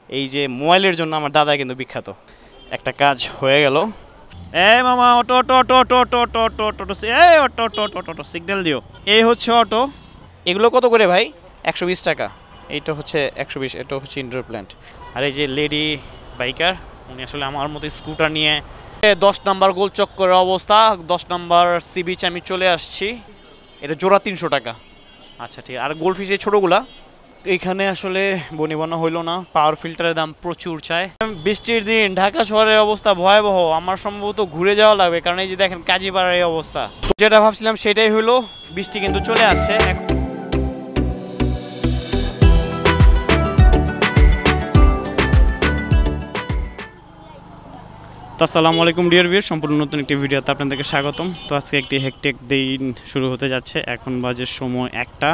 এই যে মোবাইলের জন্য আমার দাদা কিন্তু বিখ্যাত। একটা কাজ হয়ে গেল। এই মামা, auto auto auto auto auto auto auto auto auto, এই auto auto auto auto auto signal দিও। এই হচ্ছে অটো। এগুলো কত করে ভাই? 120 টাকা। এইটা হচ্ছে 120, এটা হচ্ছে ইনডোর প্ল্যান্ট। আর এই যে লেডি বাইকার, উনি আসলে আমার মতো স্কুটার নিয়ে 10 নাম্বার গোল চক্করের অবস্থা, 10 নাম্বার সি বিচ আমি চলে আসছি। এটা জোড়া 300 টাকা। আচ্ছা ঠিক। আর গোল্ডফিশ এই ছোটোগুলা এইখানে আসলে বনিবনা হইলো না, পাওয়ার ফিল্টারের দাম প্রচুর চায়। বৃষ্টির দিন ঢাকা শহরের অবস্থা ভয়াবহ। আমার সম্ভবত ঘুরে যাওয়া লাগবে, কারণ এই যে দেখেন কাজীপাড়ার এই অবস্থা। যেটা ভাবছিলাম সেটাই হইলো, বৃষ্টি কিন্তু চলে আসছে। তো আসসালামু আলাইকুম ডিয়ার ভিউয়ার, সম্পূর্ণ নতুন একটি ভিডিওতে আপনাদেরকে স্বাগতম। তো আজকে একটি হেকটেক দিন শুরু হতে যাচ্ছে। এখন বাজে সময় 1টা।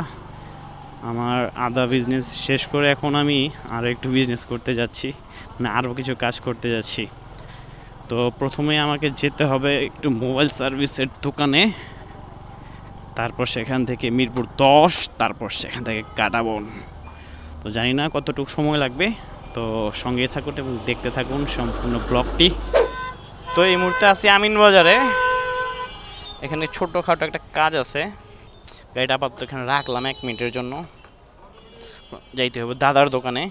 আমার আদা বিজনেস শেষ করে এখন আমি আরও একটু বিজনেস করতে যাচ্ছি, মানে আরও কিছু কাজ করতে যাচ্ছি। তো প্রথমে আমাকে যেতে হবে একটু মোবাইল সার্ভিসের দোকানে, তারপর সেখান থেকে মিরপুর 10, তারপর সেখান থেকে কাটাবন। তো জানি না কতটুকু সময় লাগবে, তো সঙ্গে থাকুন এবং দেখতে থাকুন সম্পূর্ণ ব্লগটি। তো এই মুহূর্তে আছি আমিন বাজারে। এখানে ছোটোখাটো একটা কাজ আছে, গাড়িটা আপাতত এখানে রাখলাম 1 মিনিটের জন্য। যাইতে হবে দাদার দোকানে।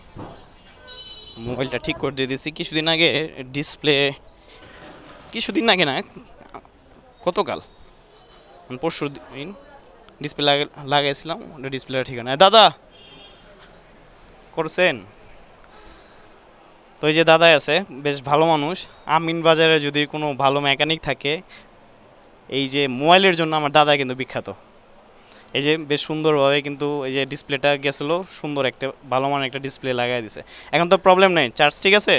মোবাইলটা ঠিক করে দিয়ে দিয়েছি কিছুদিন আগে। ডিসপ্লে কিছুদিন আগে না, গতকাল পরশু দিন ডিসপ্লে লাগাইছিলাম। ওটা ডিসপ্লেটা ঠিক না। দাদা করছেন? তো এই যে দাদাই আছে, বেশ ভালো মানুষ। আমিন বাজারে যদি কোনো ভালো মেকানিক থাকে, এই যে মোবাইলের জন্য আমার দাদা কিন্তু বিখ্যাত। এই যে বেশ সুন্দরভাবে কিন্তু এই যে ডিসপ্লেটা গেছিলো, সুন্দর একটা ভালো মানের একটা ডিসপ্লে লাগাই দিছে। এখন তো প্রবলেম নেই, চার্জ ঠিক আছে।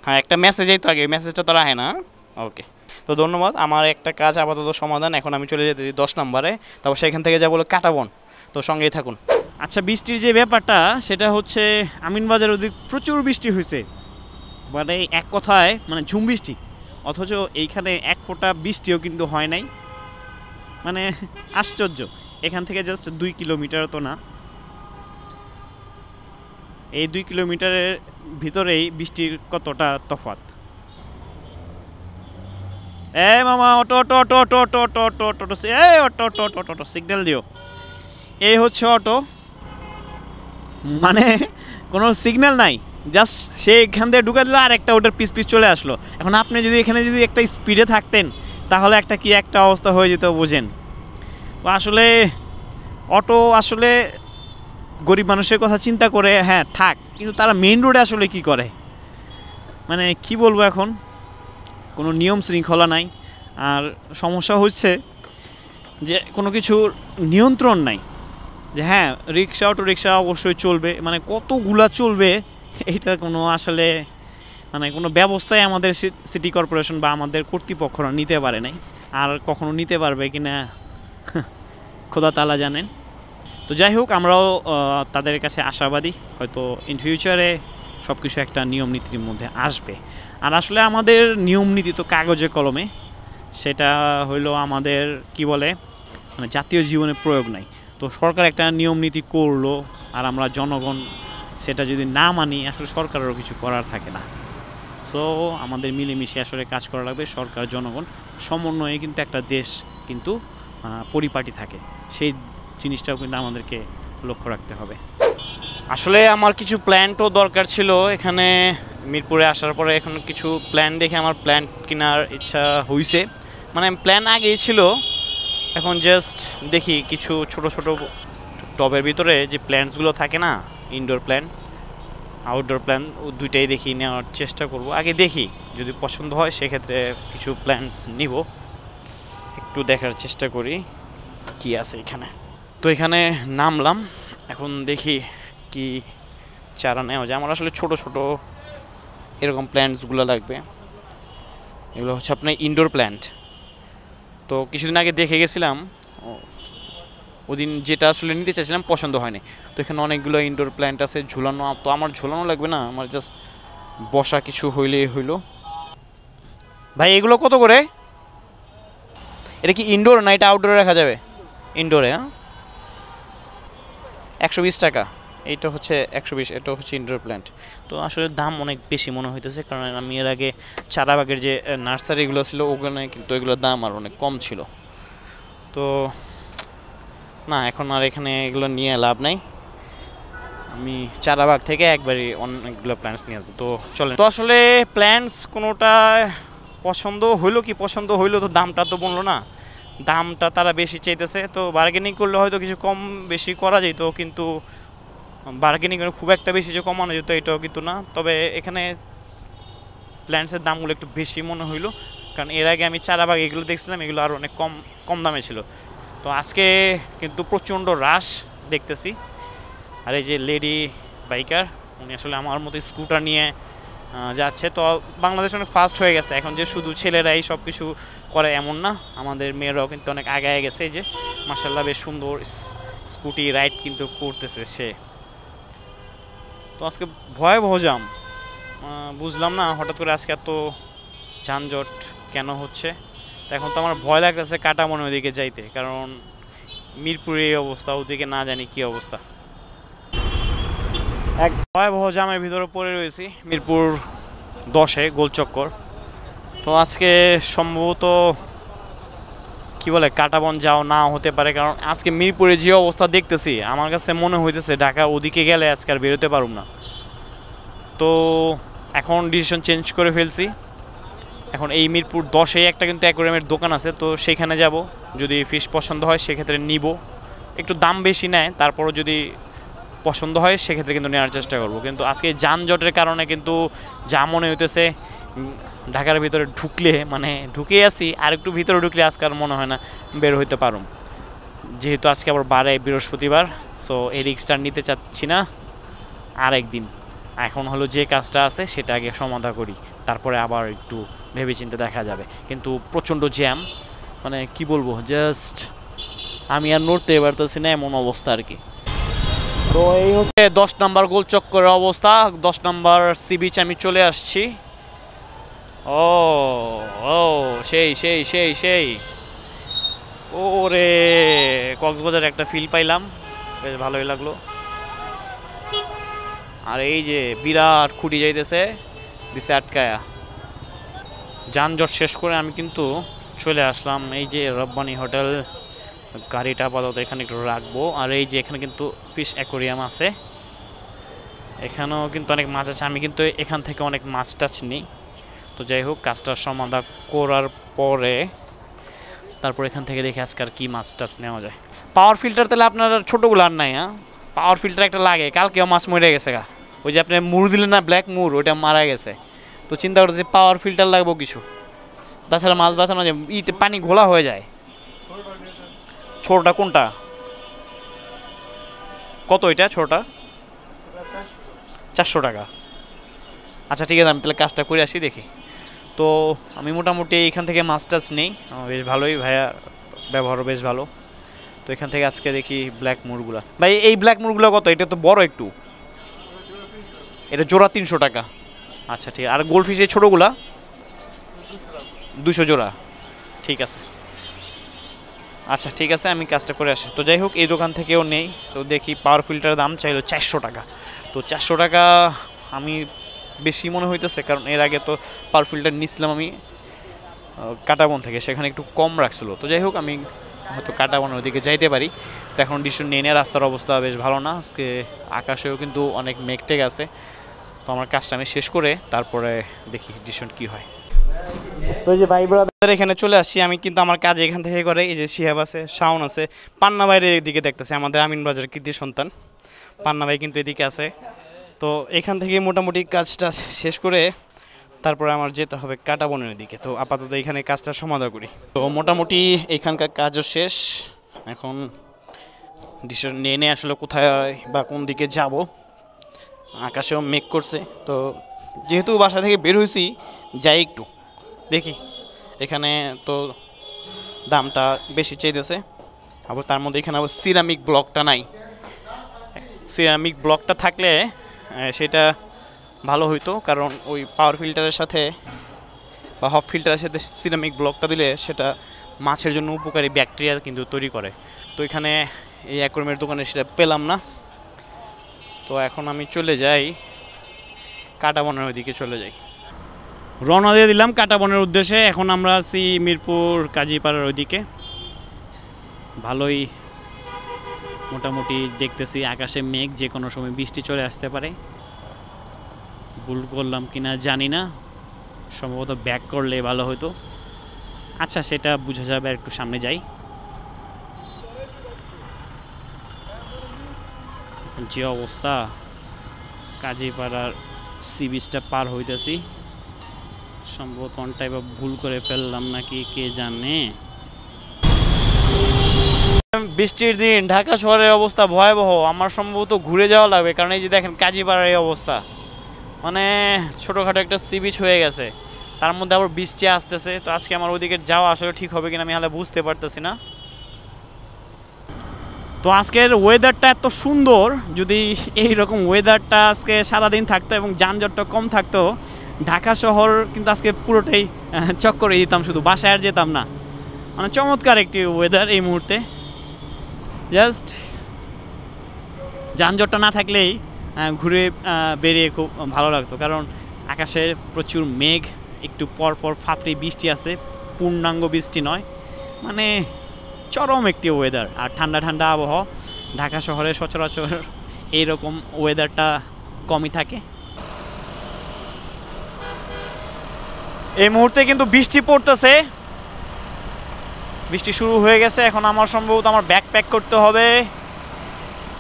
হ্যাঁ, একটা মেসেজই তো আগে, মেসেজটা তো রাখে না। ওকে, তো ধন্যবাদ। আমার একটা কাজ আপাতত সমাধান। এখন আমি চলে যেতে 10 নম্বরে, তারপর সেখান থেকে যাবো কাটাবন। তো সঙ্গেই থাকুন। আচ্ছা, বৃষ্টির যে ব্যাপারটা সেটা হচ্ছে আমিনবাজার ওদিক প্রচুর বৃষ্টি হয়েছে, মানে এক কথায় মানে ঝুম বৃষ্টি। অথচ এইখানে এক ফোঁটা বৃষ্টিও কিন্তু হয় নাই, মানে আশ্চর্য। এখান থেকে জাস্ট 2 কিলোমিটার তো না, এই 2 কিলোমিটারের ভিতরেই বৃষ্টির কতটা তফাৎ। এই মামা, auto auto auto auto auto auto auto auto auto, এই auto auto auto auto auto signal দিও। এই হচ্ছে অটো, মানে কোনো সিগন্যাল নাই, জাস্ট সে এখান থেকে ঢুকে দিল আর একটা ওটার পিস পিস চলে আসলো। এখন আপনি যদি এখানে যদি একটা স্পিডে থাকতেন, তাহলে একটা কি একটা অবস্থা হয়ে যেত বোঝেন। তো আসলে অটো আসলে গরিব মানুষের কথা চিন্তা করে হ্যাঁ থাক, কিন্তু তারা মেইন রোডে আসলে কি করে, মানে কি বলবো এখন, কোনো নিয়ম শৃঙ্খলা নাই। আর সমস্যা হচ্ছে যে কোনো কিছুর নিয়ন্ত্রণ নাই, যে হ্যাঁ রিক্সা অটো রিক্সা অবশ্যই চলবে, মানে কতগুলা চলবে এইটার কোনো আসলে মানে কোনো ব্যবস্থাই আমাদের সিটি কর্পোরেশন বা আমাদের কর্তৃপক্ষরা নিতে পারে নাই। আর কখনো নিতে পারবে কি না খোদা তাআলা জানেন। তো যাই হোক, আমরাও তাদের কাছে আশাবাদী, হয়তো ইন ফিউচারে সব কিছু একটা নিয়ম নীতির মধ্যে আসবে। আর আসলে আমাদের নিয়ম নীতি তো কাগজে কলমে, সেটা হইলো আমাদের কি বলে মানে জাতীয় জীবনে প্রয়োগ নাই। তো সরকার একটা নিয়ম নীতি করলো, আর আমরা জনগণ সেটা যদি না মানি, আসলে সরকারেরও কিছু করার থাকে না। সো আমাদের মিলেমিশে আসলে কাজ করা লাগবে। সরকার জনগণ সমন্বয়ে কিন্তু একটা দেশ কিন্তু পরিপাটি থাকে, সেই জিনিসটাও কিন্তু আমাদেরকে লক্ষ্য রাখতে হবে। আসলে আমার কিছু প্ল্যান্টও দরকার ছিল এখানে মিরপুরে আসার পরে। এখন কিছু প্ল্যান দেখে আমার প্ল্যান্ট কেনার ইচ্ছা হয়েছে, মানে প্ল্যান আগেই ছিল। এখন জাস্ট দেখি কিছু ছোট ছোট টবের ভিতরে যে প্ল্যান্টসগুলো থাকে না, ইনডোর প্ল্যান্ট আউটডোর প্ল্যান, ও দুইটাই দেখি নেওয়ার চেষ্টা করব। আগে দেখি যদি পছন্দ হয় সেক্ষেত্রে কিছু প্ল্যান্টস নিব। একটু দেখার চেষ্টা করি কি আছে এখানে। তো এখানে নামলাম, এখন দেখি কি চারা নেওয়া যায়। আমার আসলে ছোট ছোট এরকম প্ল্যান্টসগুলো লাগবে। এগুলো হচ্ছে আপনার ইনডোর প্ল্যান্ট। তো কিছুদিন আগে দেখে গেছিলাম, ওদিন যেটা আসলে নিতে চাইছিলাম পছন্দ হয়নি। তো এখানে অনেকগুলো ইনডোর প্ল্যান্ট আছে ঝুলানো। তো আমার ঝুলানো লাগবে না, আমার জাস্ট বসা কিছু হইলেই হইলো। ভাই এগুলো কত করে? এটা কি ইনডোর না এটা আউটডোরে রাখা যাবে? ইনডোরে, হ্যাঁ 120 টাকা। এইটা হচ্ছে 120, এটা হচ্ছে ইনডোর প্ল্যান্ট। তো আসলে দাম অনেক বেশি মনে হইতেছে, কারণ আমি এর আগে চারাবাগের যে নার্সারিগুলো ছিল ওখানে কিন্তু এগুলোর দাম আর অনেক কম ছিল। তো না, এখন আর এখানে এগুলো নিয়ে লাভ নাই, আমি চারাবাগ থেকে একবারই অনেকগুলো প্ল্যান্টস নিয়ে আসবো। তো চলেন। তো আসলে প্ল্যান্টস কোনোটা পছন্দ হইলো কি, পছন্দ হইলো তো দামটা তো বললো না, দামটা তারা বেশি চাইতেছে। তো বার্গেনিং করলে হয়তো কিছু কম বেশি করা যেত, কিন্তু বার্গেনিং করে খুব একটা বেশি যে কমানো যেত এটাও কিন্তু না। তবে এখানে প্ল্যান্টসের দামগুলো একটু বেশি মনে হইলো, কারণ এর আগে আমি চারাবাগ এগুলো দেখছিলাম, এগুলো আরও অনেক কম কম দামে ছিল। তো আজকে কিন্তু প্রচণ্ড রাশ দেখতেছি। আর এই যে লেডি বাইকার, উনি আসলে আমার মতো স্কুটার নিয়ে যাচ্ছে। তো বাংলাদেশ অনেক ফাস্ট হয়ে গেছে এখন, যে শুধু ছেলেরাই সব কিছু করে এমন না, আমাদের মেয়েরাও কিন্তু অনেক আগায় গেছে। এই যে মাশাআল্লাহ বেশ সুন্দর স্কুটি রাইড কিন্তু করতেছে সে। তো আজকে ভয়াবহ জাম, বুঝলাম না হঠাৎ করে আজকে এত যানজট কেন হচ্ছে। তো এখন তো আমার ভয় লাগতেছে কাটামন ওইদিকে যাইতে, কারণ মিরপুরে এই অবস্থা, ওদিকে না জানি কি অবস্থা। এক ভয়াবহ জামের ভিতরে পড়ে রয়েছি মিরপুর 10-এ গোলচক্কর। তো আজকে সম্ভবত কি বলে কাটাবন যাও না হতে পারে, কারণ আজকে মিরপুরে যে অবস্থা দেখতেছি আমার কাছে মনে হইতেছে ঢাকা ওদিকে গেলে আজকে আর বেরোতে পারুম না। তো এখন ডিসিশন চেঞ্জ করে ফেলছি, এখন এই মিরপুর 10-এ একটা কিন্তু অ্যাকোয়ারিয়ামের দোকান আছে, তো সেখানে যাব। যদি ফিশ পছন্দ হয় সেক্ষেত্রে নিব, একটু দাম বেশি নেয়, তারপরও যদি পছন্দ হয় সেক্ষেত্রে কিন্তু নেওয়ার চেষ্টা করব। কিন্তু আজকে যানজটের কারণে কিন্তু যা মনে হইতেছে ঢাকার ভিতরে ঢুকলে, মানে ঢুকে আছি আর একটু ভিতরে ঢুকলে আজকে আর মনে হয় না বের হইতে পারুম, যেহেতু আজকে আবার বারে বৃহস্পতিবার। সো এই রিস্কটা নিতে চাচ্ছি না আর একদিন। এখন হলো যে কাজটা আছে সেটা আগে সমাধা করি, তারপরে আবার একটু ভেবেচিন্তে দেখা যাবে। কিন্তু প্রচণ্ড জ্যাম, মানে কি বলবো, জাস্ট আমি আর নড়তে পারতেছি না এমন অবস্থা আর কি। তো এই হচ্ছে 10 নম্বর গোল চক্করের অবস্থা, 10 নম্বর সি বিচ আমি চলে আসছি। ও ও সেই সেই সেই সেই ওরে, কক্সবাজার একটা ফিল পাইলাম, বেশ ভালোই লাগলো। আর এই যে বিরাট খুঁটি যাইতেছে দিছে আটকায়া। যানজট শেষ করে আমি কিন্তু চলে আসলাম এই যে রব্বানি হোটেল। গাড়িটা আপাতত এখানে একটু রাখবো। আর এই যে এখানে কিন্তু ফিশ অ্যাকোয়ারিয়াম আছে, এখানেও কিন্তু অনেক মাছ আছে। আমি কিন্তু এখান থেকে অনেক মাছ টাছ নিই। তো যাই হোক, কাজটা সমাধা করার পরে তারপর এখান থেকে দেখে আজকাল কি মাছ টাছ নেওয়া যায়। পাওয়ার ফিল্টার তাহলে আপনার ছোটোগুলো আর নাই? হ্যাঁ, পাওয়ার ফিল্টার একটা লাগে, কালকেও মাছ মরে গেছে গা, ওই যে আপনি মুর দিলেন না, ব্ল্যাক মুর, ওইটা মারা গেছে। তো চিন্তা করতে যে পাওয়ার ফিল্টার লাগবো কিছু, তাছাড়া মাছ বাঁচানো যায়, পানি ঘোলা হয়ে যায়। ছোটটা কোনটা, কত এটা ছোটটা? 400 টাকা। আচ্ছা ঠিক আছে, আমি তাহলে কাজটা করে আসি দেখি। তো আমি মোটামুটি এখান থেকে মাছ টাছ নেই, বেশ ভালোই, ভাইয়া ব্যবহারও বেশ ভালো। তো এখান থেকে আজকে দেখি ব্ল্যাক মুরগুলা। ভাই এই ব্ল্যাক মুরগুলো কত? এটা তো বড় একটু, এটা জোড়া 300 টাকা। আচ্ছা ঠিক আছে। আর গোল্ডফিশ এই ছোটোগুলা 200 জোড়া, ঠিক আছে। আচ্ছা ঠিক আছে, আমি কাজটা করে আসি। তো যাই হোক, এই দোকান থেকেও নেই। তো দেখি পাওয়ার ফিল্টারের দাম চাইলো 400 টাকা। তো 400 টাকা আমি বেশি মনে হইতেছে, কারণ এর আগে তো পাওয়ার ফিল্টার নিয়েছিলাম আমি কাটাবন থেকে, সেখানে একটু কম রাখছিল। তো যাই হোক, আমি হয়তো কাটাবনের ওদিকে যাইতে পারি। তো এখন ডিসিশন নিয়ে নেওয়া, রাস্তার অবস্থা বেশ ভালো না আজকে, আকাশেও কিন্তু অনেক মেঘটেক আছে। তো আমার কাজটা আমি শেষ করে তারপরে দেখি ডিসিশন কি হয়। তো এই যে ভাই ব্রাদার এখানে চলে আসছি আমি, কিন্তু আমার কাজ এখান থেকে করে। এই যে শিহাব আছে, শাওন আছে, পান্না বাইরের দিকে দেখতেছে, আমাদের আমিন বাজার কৃতি সন্তান পান্না ভাই কিন্তু এদিকে আছে। তো এখান থেকে মোটামুটি কাজটা শেষ করে তারপরে আমার যেতে হবে কাটাবনের দিকে। তো আপাতত এখানে কাজটা সমাধা করি। তো মোটামুটি এখানকার কাজও শেষ, এখন ডিসিশন নিয়ে আসলে কোথায় বা কোন দিকে যাব। আকাশেও মেঘ করছে, তো যেহেতু বাসা থেকে বের হয়েছি, যাই একটু দেখি। এখানে তো দামটা বেশি চাইতেছে, আবার তার মধ্যে এখানে আবার সিরামিক ব্লকটা নাই। সিরামিক ব্লকটা থাকলে সেটা ভালো হইতো, কারণ ওই পাওয়ার ফিল্টারের সাথে বা হপ ফিল্টারের সাথে সিরামিক ব্লকটা দিলে সেটা মাছের জন্য উপকারী ব্যাকটেরিয়া কিন্তু তৈরি করে। তো এখানে এই অ্যাকোয়ারিয়ামের দোকানে সেটা পেলাম না। তো এখন আমি চলে যাই কাঁটাবনের ওইদিকে চলে যাই, রওনা দিয়ে দিলাম কাঁটাবনের উদ্দেশ্যে। এখন আমরা আছি মিরপুর কাজীপাড়ার ওইদিকে। ভালোই মোটামুটি দেখতেছি আকাশে মেঘ, যে কোনো সময় বৃষ্টি চলে আসতে পারে। ভুল করলাম কিনা জানি না, সম্ভবত ব্যাক করলে ভালো হতো। আচ্ছা, সেটা বোঝা যাবে, একটু সামনে যাই। যে অবস্থা, কাজীপাড়ার সি বিচটা পার হইতেছি, সম্ভবত অন টাইপ ভুল করে ফেললাম নাকি কে জানে। বৃষ্টির দিন ঢাকা শহরের অবস্থা ভয়াবহ। আমার সম্ভবত ঘুরে যাওয়া লাগবে, কারণ এই যে দেখেন কাজীপাড়ার এই অবস্থা, মানে ছোটোখাটো একটা সি বিচ হয়ে গেছে, তার মধ্যে আবার বৃষ্টি আসতেছে। তো আজকে আমার ওদিকে যাওয়া আসলে ঠিক হবে কিনা আমি হালে বুঝতে পারতেছি না। তো আজকের ওয়েদারটা এত সুন্দর, যদি এই রকম ওয়েদারটা আজকে সারাদিন থাকতো এবং যানজটটা কম থাকতো, ঢাকা শহর কিন্তু আজকে পুরোটাই চক্করে দিতাম, শুধু বাসায় আর যেতাম না। মানে চমৎকার একটি ওয়েদার এই মুহূর্তে। জাস্ট যানজটটা না থাকলেই ঘুরে বেরিয়ে খুব ভালো লাগতো, কারণ আকাশে প্রচুর মেঘ, একটু পর পর ফাপড়ি বৃষ্টি আছে, পূর্ণাঙ্গ বৃষ্টি নয়, মানে চরম একটি ওয়েদার। আর ঠান্ডা ঠান্ডা আবহাওয়া, ঢাকা শহরে সচরাচর এইরকম ওয়েদারটা কমই থাকে। এই মুহূর্তে কিন্তু বৃষ্টি পড়তেছে, বৃষ্টি শুরু হয়ে গেছে। এখন আমার সম্ভবত আমার ব্যাগ প্যাক করতে হবে,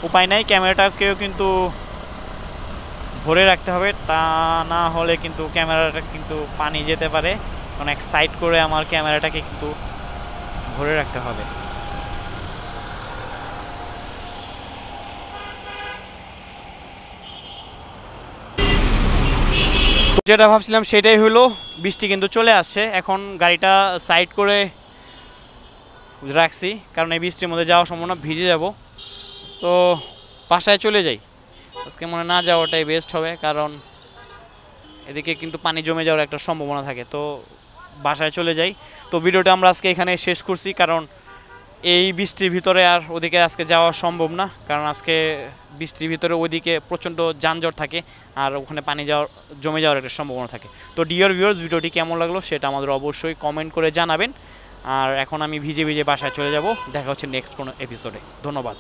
উপায় নাই, ক্যামেরাটাকেও কিন্তু ভরে রাখতে হবে, তা না হলে কিন্তু ক্যামেরাটা কিন্তু পানি যেতে পারে। অনেক সাইড করে আমার ক্যামেরাটাকে কিন্তু ভরে রাখতে হবে। যেটা ভাবছিলাম সেটাই হলো, বৃষ্টি কিন্তু চলে আসছে। এখন গাড়িটা সাইড করে রাখছি, কারণ এই বৃষ্টির মধ্যে যাওয়ার সম্ভাবনা, ভিজে যাব। তো বাসায় চলে যাই, আজকে মনে না যাওয়াটাই বেস্ট হবে, কারণ এদিকে কিন্তু পানি জমে যাওয়ার একটা সম্ভাবনা থাকে। তো বাসায় চলে যাই। তো ভিডিওটা আমরা আজকে এখানে শেষ করছি, কারণ এই বৃষ্টির ভিতরে আর ওদিকে আজকে যাওয়া সম্ভব না, কারণ আজকে বৃষ্টির ভিতরে ওইদিকে প্রচণ্ড যানজট থাকে, আর ওখানে পানি জমে যাওয়ার একটা সম্ভাবনা থাকে। তো ডিয়ার ভিউয়ার্স, ভিডিওটি কেমন লাগলো সেটা আমাদের অবশ্যই কমেন্ট করে জানাবেন। আর এখন আমি ভিজে ভিজে বাসায় চলে যাব। দেখা হচ্ছে নেক্সট কোনো এপিসোডে। ধন্যবাদ।